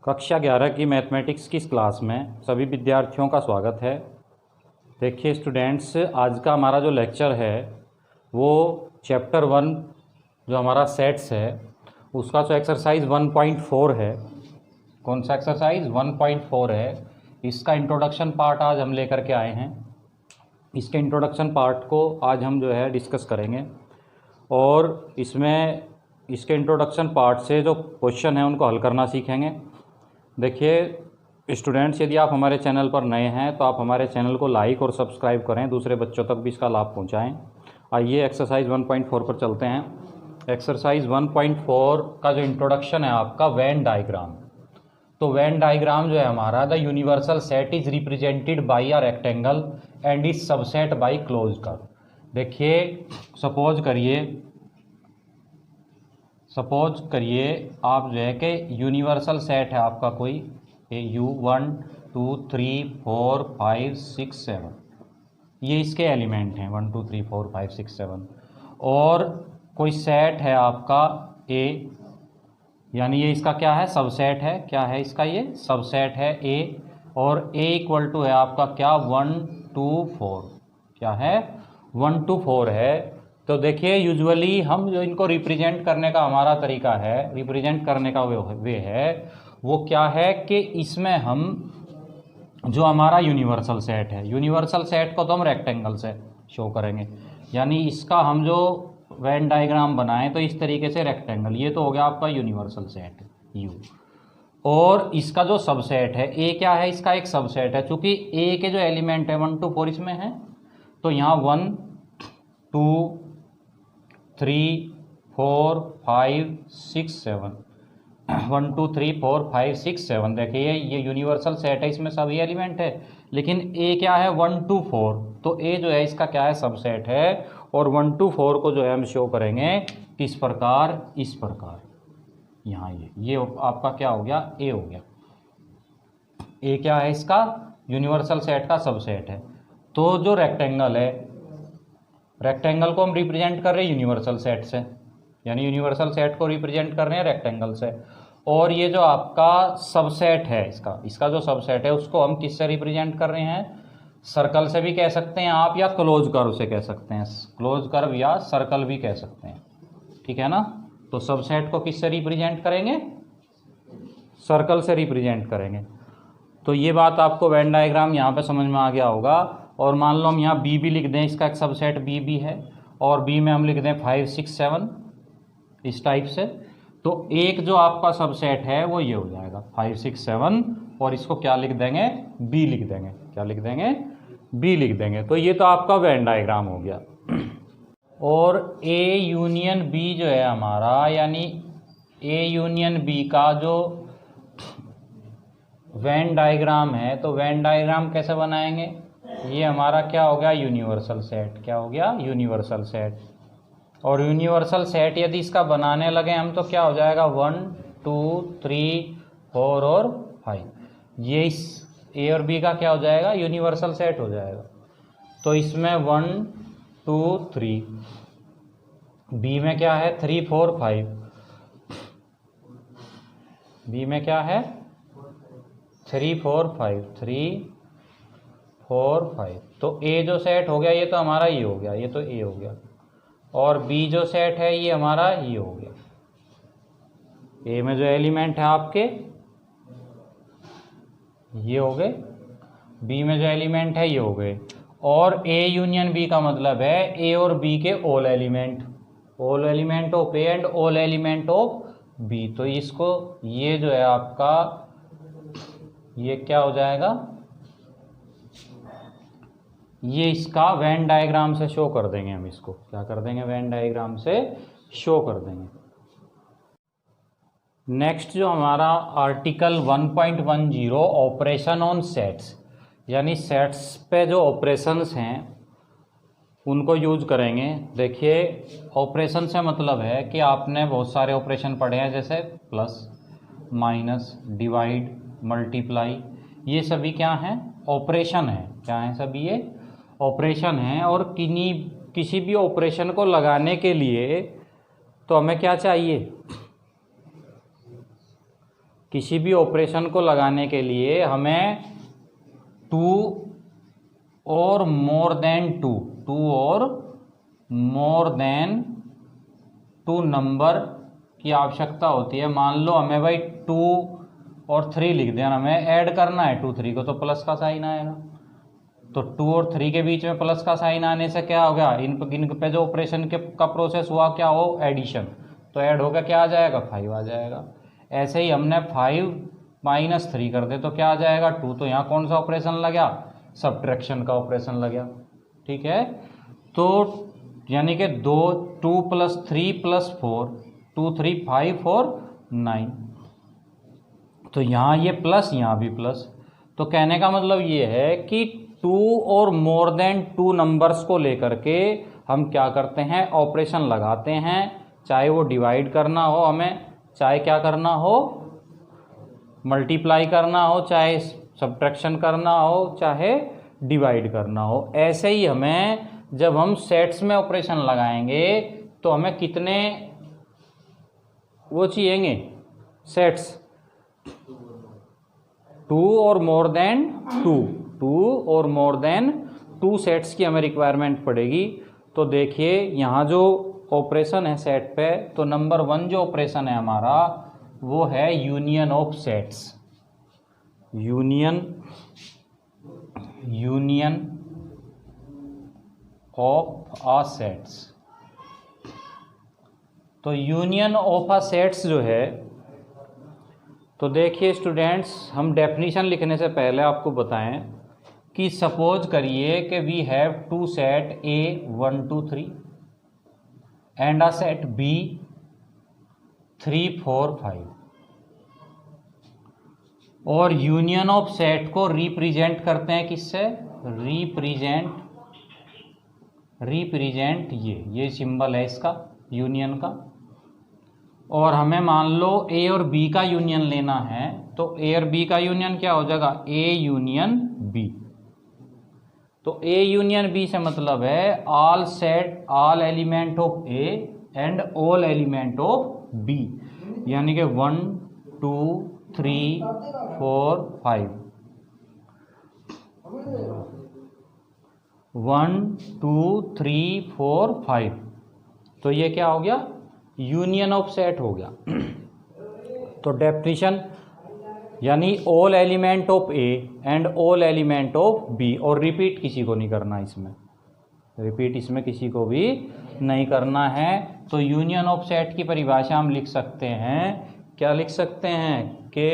कक्षा 11 की मैथमेटिक्स की इस क्लास में सभी विद्यार्थियों का स्वागत है। देखिए स्टूडेंट्स, आज का हमारा जो लेक्चर है वो चैप्टर 1 जो हमारा सेट्स है उसका जो एक्सरसाइज 1.4 है। कौन सा एक्सरसाइज 1.4 है, इसका इंट्रोडक्शन पार्ट आज हम लेकर के आए हैं। इसके इंट्रोडक्शन पार्ट को आज हम जो है डिस्कस करेंगे और इसमें इसके इंट्रोडक्शन पार्ट से जो क्वेश्चन है उनको हल करना सीखेंगे। देखिए स्टूडेंट्स, यदि आप हमारे चैनल पर नए हैं तो आप हमारे चैनल को लाइक और सब्सक्राइब करें, दूसरे बच्चों तक भी इसका लाभ पहुंचाएं। आइए एक्सरसाइज 1.4 पर चलते हैं। एक्सरसाइज 1.4 का जो इंट्रोडक्शन है आपका वेन डायग्राम। तो वेन डायग्राम जो है हमारा, the universal set is represented by a rectangle and is subset by close curve. देखिए सपोज करिए आप जो है कि यूनिवर्सल सेट है आपका कोई U 1 2 3 4 5 6 7, ये इसके एलिमेंट हैं 1 2 3 4 5 6 7। और कोई सेट है आपका A, यानी ये इसका क्या है, सबसेट है। क्या है इसका, ये सबसेट है A। और A इक्वल टू है आपका क्या, 1 2 4। क्या है, 1 2 4 है। तो देखिए यूजुअली हम जो इनको रिप्रेजेंट करने का हमारा तरीका है, रिप्रेजेंट करने का वे है वो क्या है कि इसमें हम जो हमारा यूनिवर्सल सेट है, यूनिवर्सल सेट को तो हम रेक्टेंगल से शो करेंगे। यानी इसका हम जो वेन डायग्राम बनाएं तो इस तरीके से रेक्टेंगल, ये तो हो गया आपका यूनिवर्सल सेट U। और इसका जो सबसेट है A, क्या है, इसका एक सबसेट है। चूंकि A के जो एलिमेंट है 1 2 4 इसमें है, तो यहाँ 1 2 3 4 5 6 7 1 2 3 4 5 6 7। देखिए ये यूनिवर्सल सेट है, इसमें सभी एलिमेंट है। लेकिन A क्या है, 1 2 4, तो A जो है इसका क्या है, सबसेट है। और 1 2 4 को जो है हम शो करेंगे किस प्रकार, इस प्रकार। यहाँ ये आपका क्या हो गया, A हो गया। A क्या है, इसका यूनिवर्सल सेट का सबसेट है। तो जो रेक्टेंगल है, रेक्टेंगल को हम रिप्रेजेंट कर रहे हैं यूनिवर्सल सेट से, यानी यूनिवर्सल सेट को रिप्रेजेंट कर रहे हैं रेक्टेंगल से। और ये जो आपका सबसेट है, इसका जो सबसेट है उसको हम किससे रिप्रेजेंट कर रहे हैं, सर्कल से भी कह सकते हैं आप, या क्लोज कर्व से कह सकते हैं। क्लोज कर्व या सर्कल भी कह सकते हैं, ठीक है ना। तो सबसेट को किससे रिप्रेजेंट करेंगे, सर्कल से रिप्रेजेंट करेंगे। तो ये बात आपको वेन डायग्राम यहाँ पे समझ में आ गया होगा। और मान लो हम यहाँ B भी लिख दें, इसका एक सबसेट B भी है, और B में हम लिख दें 5 6 7 इस टाइप से। तो एक जो आपका सबसेट है वो ये हो जाएगा 5 6 7, और इसको क्या लिख देंगे, B लिख देंगे। क्या लिख देंगे, B लिख देंगे। तो ये तो आपका वेन डायग्राम हो गया। और A यूनियन B जो है हमारा, यानी A यूनियन B का जो वेन डायग्राम है, तो वेन डायग्राम कैसे बनाएंगे, ये हमारा क्या हो गया, यूनिवर्सल सेट। क्या हो गया, यूनिवर्सल सेट। और यूनिवर्सल सेट यदि इसका बनाने लगे हम तो क्या हो जाएगा, 1 2 3 4 और 5। ये इस A और B का क्या हो जाएगा, यूनिवर्सल सेट हो जाएगा। तो इसमें 1 2 3, B में क्या है 3 4 5, B में क्या है 3 4 5 3 4 5। तो A जो सेट हो गया ये तो हमारा ये हो गया, ये तो A हो गया। और B जो सेट है ये हमारा ये हो गया। A में जो एलिमेंट है आपके ये हो गए, B में जो एलिमेंट है ये हो गए। और A यूनियन B का मतलब है A और B के all element of A and all element of B। तो इसको ये जो है आपका ये क्या हो जाएगा, ये इसका वेन डायग्राम से शो कर देंगे हम। इसको क्या कर देंगे, वेन डायग्राम से शो कर देंगे। नेक्स्ट जो हमारा आर्टिकल 1.10 ऑपरेशन ऑन सेट्स, यानी सेट्स पे जो ऑपरेशंस हैं उनको यूज करेंगे। देखिए ऑपरेशन से मतलब है कि आपने बहुत सारे ऑपरेशन पढ़े हैं, जैसे प्लस माइनस डिवाइड मल्टीप्लाई, ये सभी क्या हैं, ऑपरेशन है। क्या हैं सभी, ये ऑपरेशन है। और किसी भी ऑपरेशन को लगाने के लिए तो हमें क्या चाहिए, किसी भी ऑपरेशन को लगाने के लिए हमें 2 और मोर देन 2 और मोर देन 2 नंबर की आवश्यकता होती है। मान लो हमें भाई 2 और 3 लिख देना, हमें ऐड करना है 2 3 को, तो प्लस का साइन आएगा। तो 2 और 3 के बीच में प्लस का साइन आने से क्या हो गया, इन पे जो ऑपरेशन का प्रोसेस हुआ क्या हो, एडिशन, तो ऐड होगा क्या आ जाएगा, 5 आ जाएगा। ऐसे ही हमने 5 - 3 कर दे तो क्या आ जाएगा, 2, तो यहाँ कौन सा ऑपरेशन लगा, सब्ट्रैक्शन का ऑपरेशन लगा। ठीक है, तो यानी कि 2 + 3 + 4, 2 3 5 4 9, तो यहाँ ये प्लस, यहाँ भी प्लस। तो कहने का मतलब ये है कि 2 और मोर देन 2 नंबर्स को लेकर के हम क्या करते हैं, ऑपरेशन लगाते हैं, चाहे वो डिवाइड करना हो हमें, चाहे क्या करना हो, मल्टीप्लाई करना हो, चाहे सब्ट्रैक्शन करना हो, चाहे डिवाइड करना हो। ऐसे ही हमें जब हम सेट्स में ऑपरेशन लगाएंगे तो हमें कितने वो चाहिएंगे, सेट्स, 2 और मोर देन 2 सेट्स की हमें रिक्वायरमेंट पड़ेगी। तो देखिए यहाँ जो ऑपरेशन है सेट पे, तो नंबर 1 जो ऑपरेशन है हमारा वो है union of sets, union of a sets. तो यूनियन ऑफ आ सेट्स जो है, तो देखिए स्टूडेंट्स, हम डेफिनेशन लिखने से पहले आपको बताएं कि सपोज करिए कि we have 2 set A 1 2 3 and a set B 3 4 5, और यूनियन ऑफ सेट को रिप्रेजेंट करते हैं किससे, रिप्रेजेंट ये सिंबल है इसका यूनियन का। और हमें मान लो A और B का यूनियन लेना है, तो A और B का यूनियन क्या हो जाएगा, A यूनियन B। तो A यूनियन B से मतलब है all element of A and all element of B, यानी कि 1 2 3 4 5, 1 2 3 4 5, तो ये क्या हो गया, यूनियन ऑफ सेट हो गया। तो डेफिनेशन यानी all element of A and all element of B, और रिपीट किसी को नहीं करना इसमें, रिपीट इसमें किसी को भी नहीं करना है। तो यूनियन ऑफ सेट की परिभाषा हम लिख सकते हैं, क्या लिख सकते हैं कि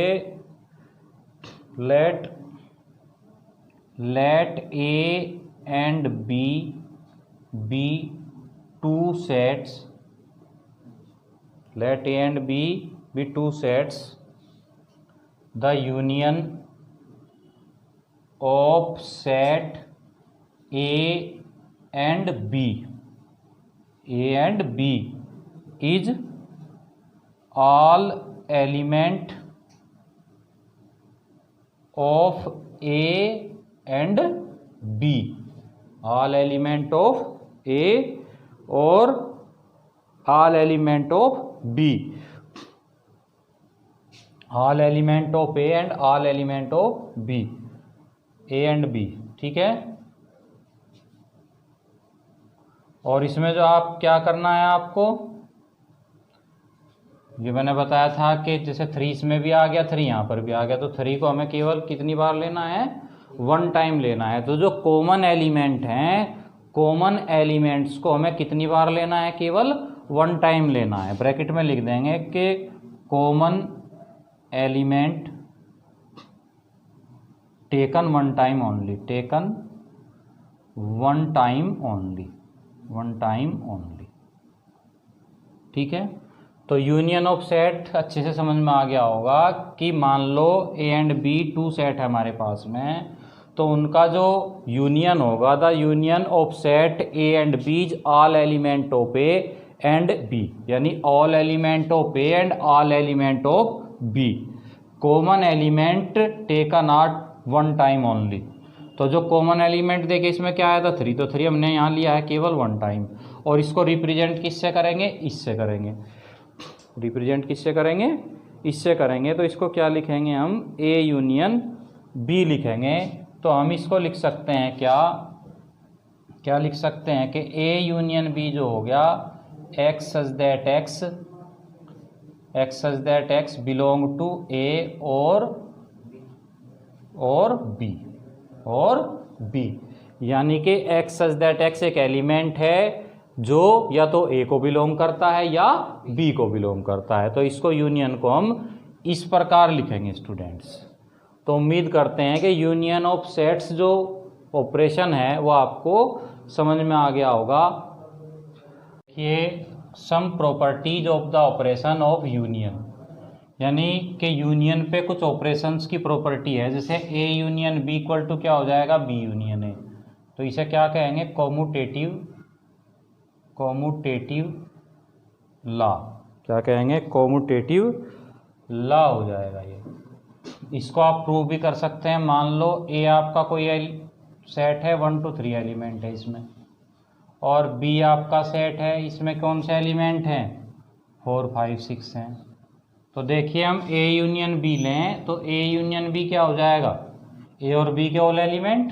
let A and B 2 sets, let A and B be 2 sets, the union of set A and B is all element of A and B, all element of A और all element of B, all element of A and all element of B, A and B, ठीक है। और इसमें जो आप क्या करना है आपको, ये मैंने बताया था कि जैसे 3 इसमें भी आ गया, 3 यहाँ पर भी आ गया, तो 3 को हमें केवल कितनी बार लेना है, 1 टाइम लेना है। तो जो कॉमन एलिमेंट हैं, कॉमन एलिमेंट्स को हमें कितनी बार लेना है, केवल 1 टाइम लेना है। ब्रैकेट में लिख देंगे कि common element taken 1 time only, taken 1 time only, 1 time only, ठीक है। तो यूनियन ऑफ सेट अच्छे से समझ में आ गया होगा कि मान लो ए एंड बी 2 सेट है हमारे पास में, तो उनका जो यूनियन होगा, the union of set A and B is all element of A and B, यानी all element of A and all element of B, common element taken out 1 time only. तो जो कॉमन एलिमेंट देखे इसमें क्या आया था, 3, तो 3 हमने यहाँ लिया है केवल 1 टाइम। और इसको रिप्रेजेंट किससे करेंगे, इससे करेंगे, रिप्रेजेंट किससे करेंगे, इससे करेंगे तो इसको क्या लिखेंगे हम, ए यूनियन बी लिखेंगे। तो हम इसको लिख सकते हैं क्या, क्या लिख सकते हैं कि ए यूनियन बी जो हो गया, X such that x belong to A और बी, यानी कि एक्स सच दैट एक्स एक एलिमेंट है जो या तो ए को बिलोंग करता है या बी को बिलोंग करता है। तो इसको यूनियन को हम इस प्रकार लिखेंगे स्टूडेंट्स। तो उम्मीद करते हैं कि यूनियन ऑफ सेट्स जो ऑपरेशन है वो आपको समझ में आ गया होगा। ये some properties of the operation of union, यानी कि यूनियन पे कुछ ऑपरेशंस की प्रॉपर्टी है, जैसे A union B equal to क्या हो जाएगा, बी यूनियन ए। तो इसे क्या कहेंगे, कॉम्यूटेटिव लॉ, क्या कहेंगे, कॉम्यूटेटिव लॉ हो जाएगा ये। इसको आप प्रूव भी कर सकते हैं। मान लो ए आपका कोई सेट है, 1 to 3 एलिमेंट है इसमें, और बी आपका सेट है, इसमें कौन से एलिमेंट हैं, 4 5 6 हैं। तो देखिए हम ए यूनियन बी लें तो ए यूनियन बी क्या हो जाएगा, ए और बी के ऑल एलिमेंट,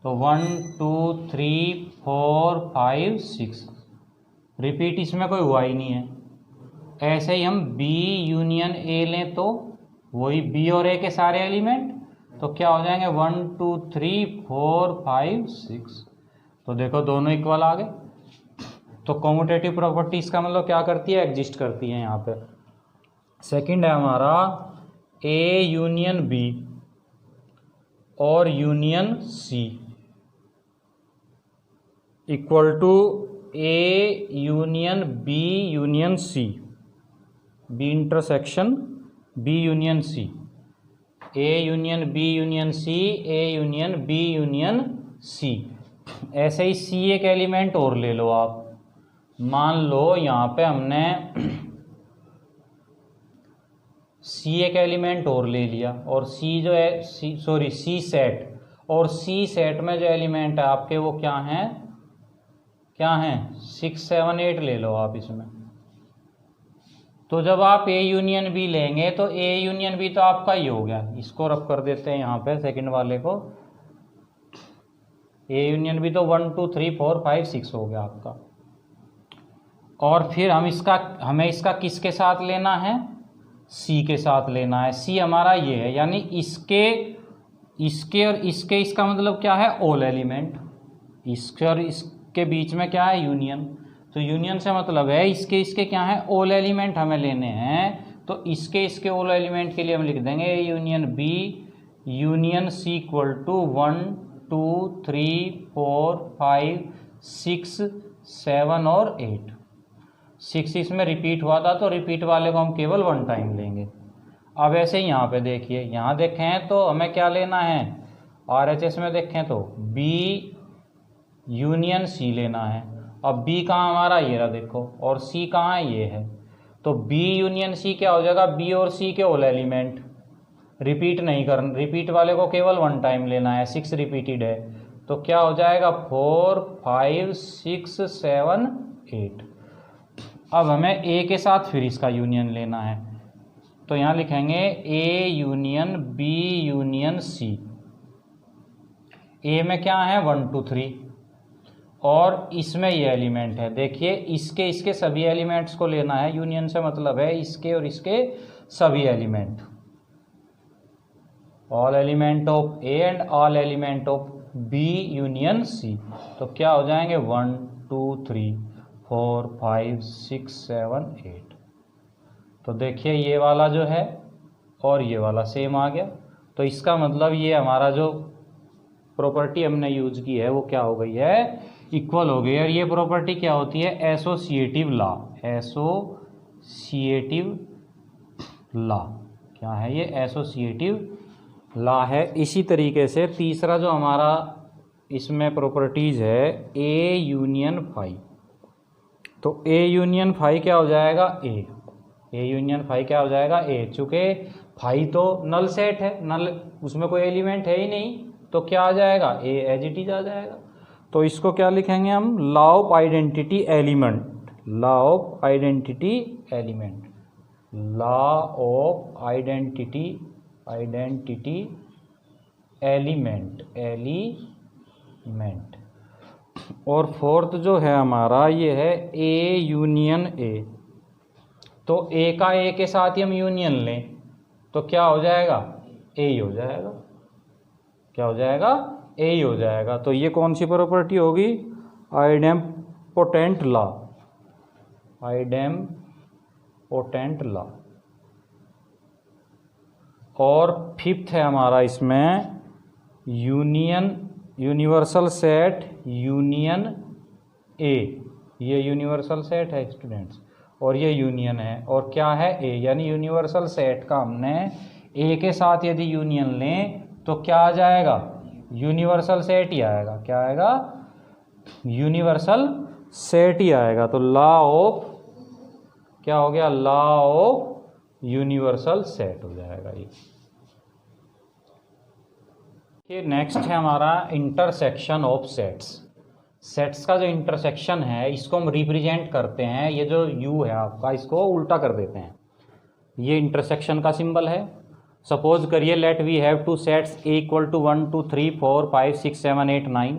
तो 1 2 3 4 5 6, रिपीट इसमें कोई हुआ ही नहीं है। ऐसे ही हम बी यूनियन ए लें तो वही बी और ए के सारे एलिमेंट, तो क्या हो जाएंगे 1 2 3 4 5 6। तो देखो दोनों इक्वल आ गए। तो कॉम्यूटेटिव प्रॉपर्टी इसका मतलब क्या करती है, एग्जिस्ट करती है यहाँ पे। सेकंड है हमारा ए यूनियन बी और union C equal to A union B union C, B intersection B union C, A union B union C, A union B union C. ऐसे ही सी एक एलिमेंट और ले लो आप। मान लो यहाँ पे हमने सी एक एलिमेंट और ले लिया, और सी जो है सी सेट, और सी सेट में जो एलिमेंट है आपके वो क्या हैं, 6 7 8 ले लो आप इसमें। तो जब आप ए यूनियन बी लेंगे तो ए यूनियन बी तो आपका ही हो गया, इसको रब कर देते हैं यहाँ पे सेकंड वाले को, ए यूनियन बी तो 1 2 3 4 5 6 हो गया आपका। और फिर हमें इसका किसके साथ लेना है, सी के साथ लेना है। सी हमारा ये है, यानी इसके और इसके, इसका मतलब क्या है, ऑल एलिमेंट। इसके और इसके बीच में क्या है, यूनियन। तो यूनियन से मतलब है इसके क्या है, ऑल एलिमेंट हमें लेने हैं। तो इसके ऑल एलिमेंट के लिए हम लिख देंगे union B union C equal to 1 2 3 4 5 6 7 और 8। 6 इसमें रिपीट हुआ था, तो रिपीट वाले को हम केवल 1 टाइम लेंगे। अब ऐसे ही यहाँ पे देखिए, यहाँ देखें तो हमें क्या लेना है, RHS में देखें तो B यूनियन C लेना है। अब B कहाँ हमारा, ये रहा देखो, और C कहाँ है, ये है। तो B यूनियन C क्या हो जाएगा, B और C के ऑल एलिमेंट, रिपीट नहीं करना, रिपीट वाले को केवल 1 टाइम लेना है, 6 रिपीटेड है। तो क्या हो जाएगा 4 5 6 7 8। अब हमें A के साथ फिर इसका यूनियन लेना है, तो यहाँ लिखेंगे A union B union C। A में क्या है 1 2 3, और इसमें ये एलिमेंट है। देखिए इसके सभी एलिमेंट्स को लेना है, यूनियन से मतलब है इसके और इसके सभी element, all element of A and all element of B union C। तो क्या हो जाएंगे 1 2 3 4 5 6 7 8। तो देखिए ये वाला जो है और ये वाला सेम आ गया। तो इसका मतलब ये हमारा जो प्रॉपर्टी हमने यूज की है वो क्या हो गई है, इक्वल हो गई। और ये प्रॉपर्टी क्या होती है, एसोसिएटिव लॉ। एसोसिएटिव लॉ क्या है, ये एसोसिएटिव लॉ है। इसी तरीके से तीसरा जो हमारा इसमें प्रॉपर्टीज है, ए यूनियन फाई। तो ए यूनियन फाई क्या हो जाएगा, ए यूनियन फाई क्या हो जाएगा, ए। चूँकि फाई तो नल सेट है, नल उसमें कोई एलिमेंट है ही नहीं, तो क्या आ जाएगा, ए एज इट इज आ जाएगा। तो इसको क्या लिखेंगे हम, law of identity element, law of identity element. Law of identity element. और फोर्थ जो है हमारा ये है ए यूनियन ए। तो ए का ए के साथ ही हम यूनियन लें तो क्या हो जाएगा, ए ही हो जाएगा। क्या हो जाएगा, ए ही हो जाएगा। तो ये कौन सी प्रॉपर्टी होगी, आइडेम्पोटेंट लॉ। और फिफ्थ है हमारा इसमें यूनिवर्सल सेट यूनियन ए। ये यूनिवर्सल सेट है स्टूडेंट्स और ये यूनियन है। और क्या है, ए, यानी यूनिवर्सल सेट का हमने ए के साथ यदि यूनियन लें तो क्या आ जाएगा, यूनिवर्सल सेट ही आएगा। क्या आएगा, यूनिवर्सल सेट ही आएगा। तो लॉ ऑफ क्या हो गया, लॉ ऑफ यूनिवर्सल सेट हो जाएगा ये। नेक्स्ट है हमारा इंटरसेक्शन ऑफ सेट्स का जो इंटरसेक्शन है इसको हम रिप्रेजेंट करते हैं। ये जो यू है आपका, इसको उल्टा कर देते हैं। ये इंटरसेक्शन का सिंबल है। सपोज करिए let we have two sets A equal to 1 2 3 4 5 6 7 8 9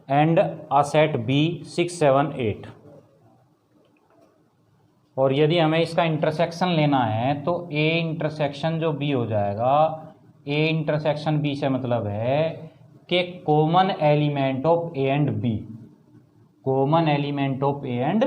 and a set B 6 7 8। और यदि हमें इसका इंटरसेक्शन लेना है तो ए इंटरसेक्शन जो बी हो जाएगा, ए इंटरसेक्शन बी से मतलब है कि common element of A and B, common element of A and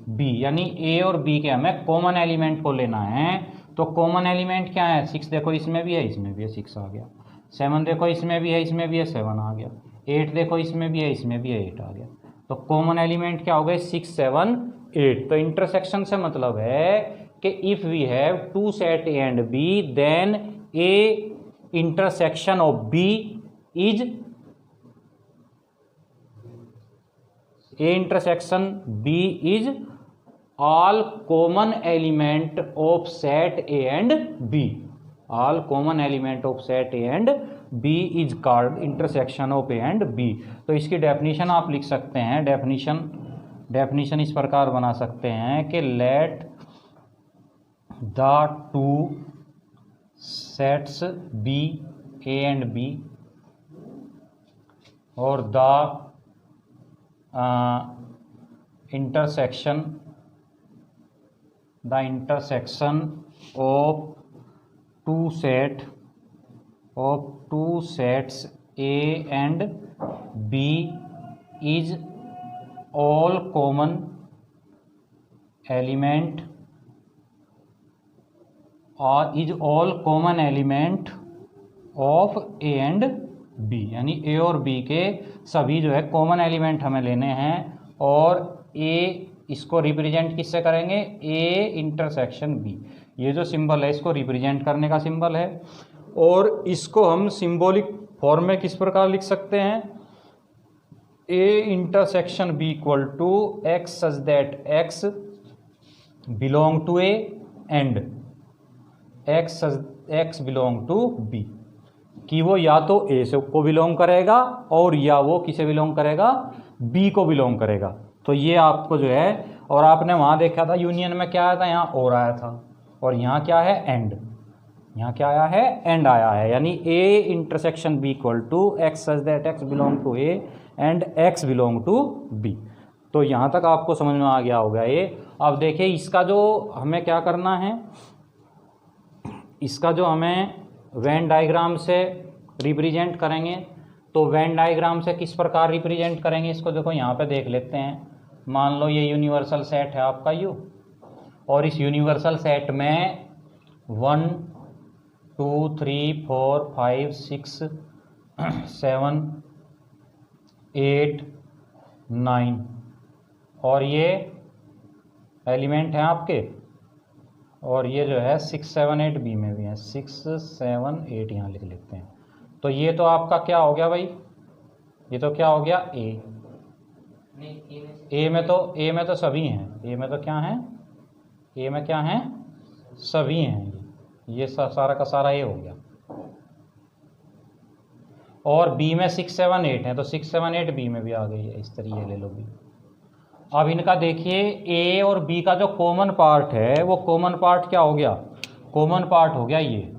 B, यानी ए और बी के हमें कॉमन एलिमेंट को लेना है। तो कॉमन एलिमेंट क्या है, 6 देखो इसमें भी है, इसमें भी है, 6 आ गया। 7 देखो इसमें भी है, इसमें भी है, 7 आ गया। 8 देखो इसमें भी है, इसमें भी है, 8 आ गया। तो कॉमन एलिमेंट क्या हो गए, 6 7 8। तो इंटरसेक्शन से मतलब है कि if we have two set A and B then A intersection of B is A intersection B is all common element of set A and B, all common element of set A and B is called intersection of A and B। तो इसकी definition आप लिख सकते हैं, definition इस प्रकार बना सकते हैं कि let the two sets B A and B और the intersection of two sets A and B is all common element of A and B, यानी A और B के सभी जो है कॉमन एलिमेंट हमें लेने हैं। और A इसको रिप्रेजेंट किससे करेंगे, ए इंटरसेक्शन बी। ये जो सिंबल है इसको रिप्रेजेंट करने का सिंबल है। और इसको हम सिंबॉलिक फॉर्म में किस प्रकार लिख सकते हैं, A intersection B equal to x such that x belong to A and x belong to B, कि वो या तो ए से को बिलोंग करेगा और या वो किसे बिलोंग करेगा, बी को बिलोंग करेगा। तो ये आपको जो है, और आपने वहाँ देखा था यूनियन में क्या आया था, यहाँ और आया था, और यहाँ क्या है एंड, यहाँ क्या आया है एंड आया है। यानी A intersection B equal to x such that x belong to A and x belong to B. तो यहाँ तक आपको समझ में आ गया होगा ये। अब देखिए इसका जो हमें क्या करना है, इसका जो हमें वेन डायग्राम से रिप्रेजेंट करेंगे, तो वेन डायग्राम से किस प्रकार रिप्रेजेंट करेंगे इसको, देखो यहाँ पे देख लेते हैं। मान लो ये यूनिवर्सल सेट है आपका यू, और इस यूनिवर्सल सेट में 1 2 3 4 5 6 7 8 9 और ये एलिमेंट हैं आपके, और ये जो है 6 7 8 बी में भी हैं, 6 7 8 यहाँ लिख लेते हैं। तो ये तो आपका क्या हो गया भाई, ये तो क्या हो गया ए में तो सभी हैं, ए में तो क्या हैं, ए में क्या हैं, सभी हैं। ये सारा का सारा ए हो गया। और बी में 6 7 8 है, तो 6 7 8 बी में भी आ गई है। इस तरीके ले लो बी। अब इनका देखिए ए और बी का जो कॉमन पार्ट है वो कॉमन पार्ट क्या हो गया, कॉमन पार्ट हो गया ये,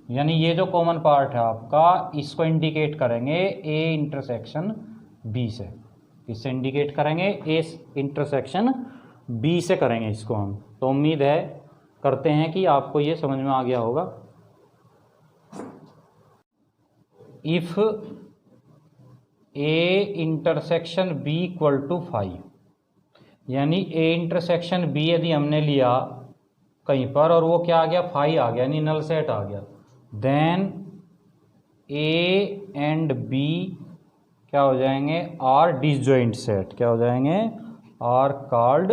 यानी ये जो कॉमन पार्ट है आपका इसको इंडिकेट करेंगे ए इंटरसेक्शन बी से, इससे इंडिकेट करेंगे ए इंटरसेक्शन बी से करेंगे इसको हम। तो उम्मीद है करते हैं कि आपको ये समझ में आ गया होगा। If A intersection B equal to 5, यानी ए इंटरसेक्शन बी यदि हमने लिया कहीं पर और वो क्या आ गया 5 आ गया, यानी नल सेट आ गया, देन ए एंड बी क्या हो जाएंगे, आर डिसजॉइंट सेट, क्या हो जाएंगे, are called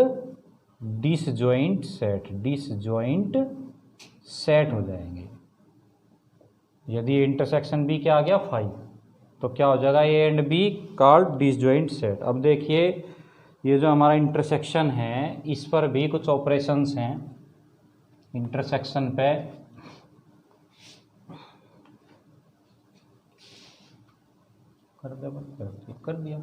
disjoint set, disjoint set हो जाएंगे। यदि इंटरसेक्शन बी क्या आ गया 5 तो क्या हो जाएगा, ए and be called disjoint set. अब देखिए ये जो हमारा इंटरसेक्शन है इस पर भी कुछ ऑपरेशंस हैं, इंटरसेक्शन पे कर दिया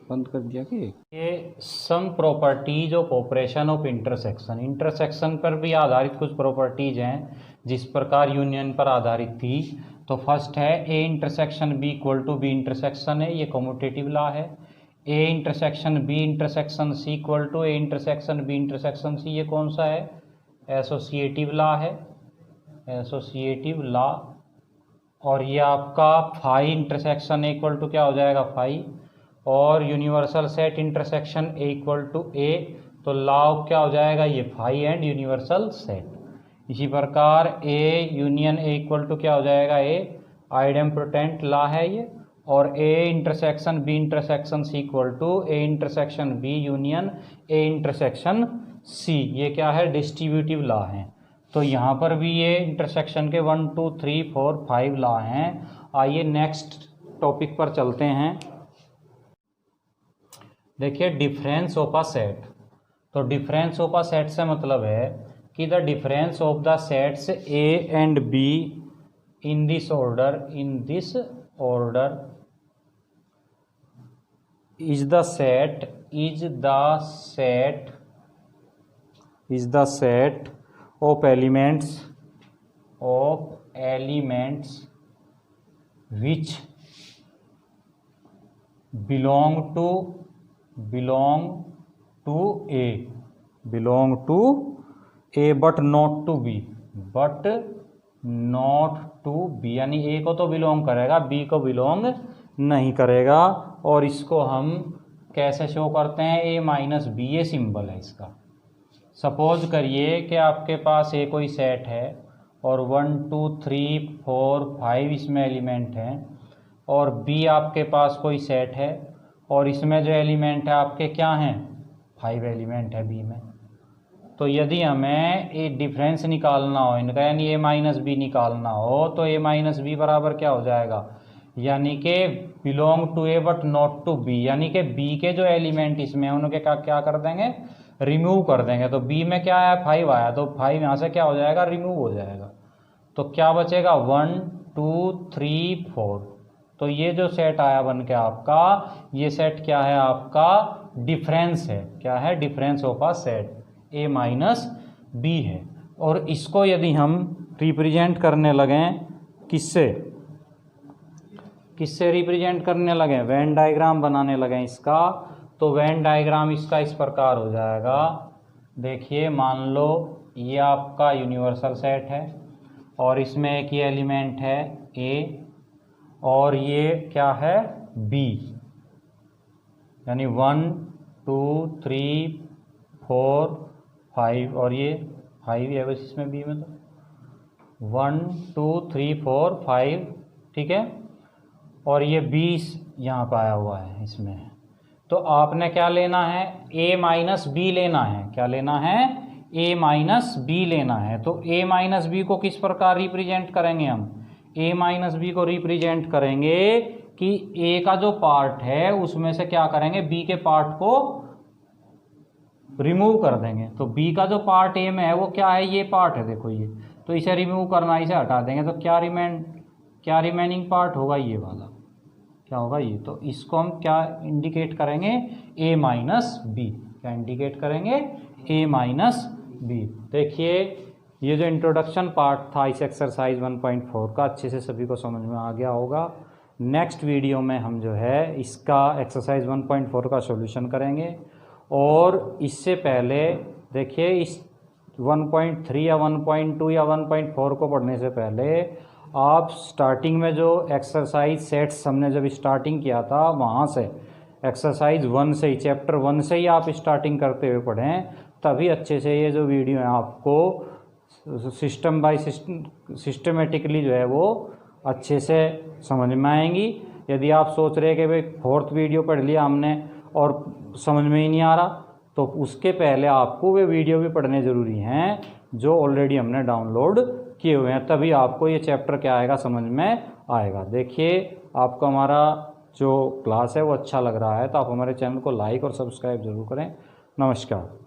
बंद कर दिया कि ये some properties of operation of intersection, intersection पर भी आधारित कुछ प्रॉपर्टीज हैं जिस प्रकार यूनियन पर आधारित थी। तो फर्स्ट है A intersection B equal to B intersection है, ये कम्यूटेटिव लॉ है। A intersection B intersection C equal to A intersection B intersection C, ये कौन सा है, एसोसिएटिव लॉ है, एसोसिएटिव लॉ। और ये आपका फाई इंटरसेक्शन इक्वल टू क्या हो जाएगा फाई, और universal set intersection A equal to A, तो लॉ क्या हो जाएगा ये फाई एंड यूनिवर्सल सेट। इसी प्रकार A union A equal to क्या हो जाएगा ए, आइडेम्पोटेंट लॉ है ये। और A intersection B intersection C equal to A intersection B union A intersection C, ये क्या है, डिस्ट्रीब्यूटिव लॉ है। तो यहाँ पर भी ये इंटरसेक्शन के 1 2 3 4 5 लॉ हैं। आइए नेक्स्ट टॉपिक पर चलते हैं। देखिए डिफरेंस ऑफ अ सेट, तो डिफरेंस ऑफ अ सेट से मतलब है कि the difference of the sets A and be in this order is the set of elements which belong to A but not to B, यानी A को तो belong करेगा B को belong नहीं करेगा। और इसको हम कैसे शो करते हैं, A माइनस बी, ये सिंबल है इसका। सपोज करिए कि आपके पास ए कोई सेट है और 1 2 3 4 5 इसमें एलिमेंट हैं, और बी आपके पास कोई सेट है और इसमें जो एलिमेंट है आपके क्या हैं, 5 एलिमेंट है बी में। तो यदि हमें ए डिफरेंस निकालना हो इनका, यानी ए माइनस बी निकालना हो, तो ए माइनस बी बराबर क्या हो जाएगा, यानी कि belong to A but not to B, यानी कि बी के जो एलिमेंट इसमें उनके क्या कर देंगे, रिमूव कर देंगे। तो बी में क्या आया 5 आया, तो 5 यहाँ से क्या हो जाएगा, रिमूव हो जाएगा। तो क्या बचेगा 1 2 3 4। तो ये जो सेट आया बन के आपका, ये सेट क्या है आपका, डिफरेंस है। क्या है, difference of a set A minus B है। और इसको यदि हम रिप्रेजेंट करने लगें किससे रिप्रेजेंट करने लगे, वेन डायग्राम बनाने लगे इसका, तो वेन डायग्राम इसका इस प्रकार हो जाएगा। देखिए मान लो ये आपका यूनिवर्सल सेट है और इसमें एक ही एलिमेंट है ए और ये क्या है बी, यानी 1 2 3 4 5 और ये 5 है बस इसमें बी में, तो 1 2 3 4 5 ठीक है। और ये 20 यहाँ पर आया हुआ है इसमें। तो आपने क्या लेना है, a माइनस बी लेना है। क्या लेना है, a माइनस बी लेना है। तो a माइनस बी को किस प्रकार रिप्रेजेंट करेंगे हम, a माइनस बी को रिप्रेजेंट करेंगे कि a का जो पार्ट है उसमें से क्या करेंगे, b के पार्ट को रिमूव कर देंगे। तो b का जो पार्ट a में है वो क्या है, ये पार्ट है, देखो ये, तो इसे रिमूव करना, इसे हटा देंगे। तो क्या रिमेनिंग पार्ट होगा, ये वाला क्या होगा ये, तो इसको हम क्या इंडिकेट करेंगे, ए माइनस बी, क्या इंडिकेट करेंगे, ए माइनस बी। देखिए ये जो इंट्रोडक्शन पार्ट था इस एक्सरसाइज 1.4 का अच्छे से सभी को समझ में आ गया होगा। नेक्स्ट वीडियो में हम जो है इसका एक्सरसाइज 1.4 का सॉल्यूशन करेंगे। और इससे पहले देखिए इस 1.3 या 1.2 या 1.4 को पढ़ने से पहले आप स्टार्टिंग में जो एक्सरसाइज सेट्स हमने जब स्टार्टिंग किया था वहाँ से एक्सरसाइज 1 से ही, चैप्टर 1 से ही आप स्टार्टिंग करते हुए पढ़ें, तभी अच्छे से ये जो वीडियो है आपको सिस्टम बाय सिस्टमेटिकली जो है वो अच्छे से समझ में आएंगी। यदि आप सोच रहे हैं कि भाई 4th वीडियो पढ़ लिया हमने और समझ में ही नहीं आ रहा, तो उसके पहले आपको वे वीडियो भी पढ़ने ज़रूरी हैं जो ऑलरेडी हमने डाउनलोड किए हुए हैं, तभी आपको ये चैप्टर क्या आएगा, समझ में आएगा। देखिए आपको हमारा जो क्लास है वो अच्छा लग रहा है तो आप हमारे चैनल को लाइक और सब्सक्राइब ज़रूर करें। नमस्कार।